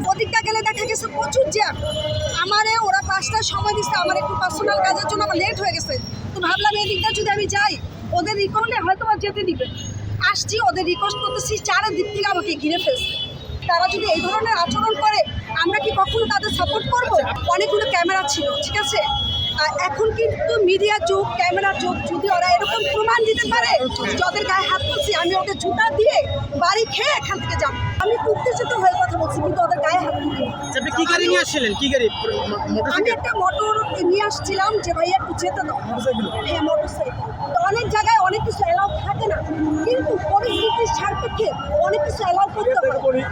ওদিকটা গেলে দেখা গেছে প্রচুর জ্যাম। আমারে ওরা 5টার সময় দিচ্ছে, আমার একটু পার্সোনাল কাজের জন্য আমার লেট হয়ে গেছে। তো ভাবলাম এদিকটা যদি আমি যাই ওদের রিকোয়েস্টে হয়তো বা যেতে দিবে। আসছি, ওদের রিকোয়েস্ট করতেছি, চারিদিক থেকে আমাকে ঘিরে ফেলছে। তারা যদি এই ধরনের আচরণ করে আমরা কি কখনো তাদের সাপোর্ট করবো? অনেকগুলো ক্যামেরা ছিল, ঠিক আছে। এখন কিন্তু মিডিয়ার যুগ, ক্যামেরার যুগ। যদি ওরা এরকম প্রমাণ দিতে পারে যাদের গায়ে হাত তুলছি, আমি ওদের জুতা দিয়ে বাড়ি খেয়ে এখান থেকে যাব। আমি উত্তেজিত হয়ে কথা বলছি, কিন্তু ওদের গায়ে হাত তুলি। আপনি কি গাড়ি নিয়ে আসছিলেন? কি গাড়ি? আমি একটা মোটর নিয়ে আসছিলাম যে ভাইয়া একটু যেতে দাও। হ্যাঁ, মোটরসাইকেল। তো অনেক জায়গায় অনেক কিছু অ্যালাউ থাকে না, কিন্তু পরিস্থিতির সাপেক্ষে অনেক কিছু অ্যালাউ করতে হবে। আমি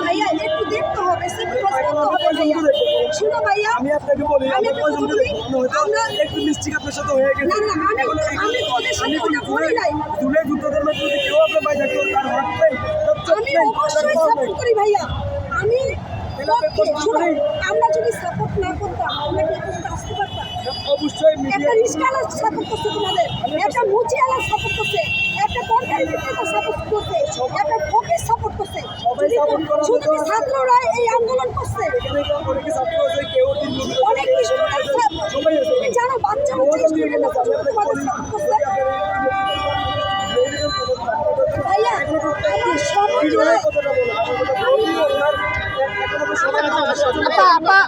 ভাইয়া একটু দেখতে হবে, স্যাক্রিফাইস করতে হবে ভাইয়া। শুনো ভাইয়া, আমি আপনাকে বলি, আমরা একটু মিস্টেক আপনার সাথে হয়ে গেছে। না আমি ওদের সাথে ওটা বলি নাই। তুলে জুতোদের মধ্যে যদি কেউ আপনার ভাই থাকে তার হাত নেই, আমি অবশ্যই সাপোর্ট করি ভাইয়া। আমি আমরা যদি সাপোর্ট না করতাম আমরা কি এখানে আসতে পারতাম? অবশ্যই একটা রিস্কালা সাপোর্ট করছে তোমাদের, একটা মুচিয়ালা সাপোর্ট করছে, একটা তরকারি বিক্রেতা সাপোর্ট করছে, একটা ফকির সাপোর্ট করছে। শুধু কি ছাত্ররা এই আন্দোলন করছে? অনেক স্টুডেন্ট জানো, বাচ্চা স্টুডেন্টরা তোমাদের সাপোর্ট করছে। ভাইয়া আমার সমাজ আপা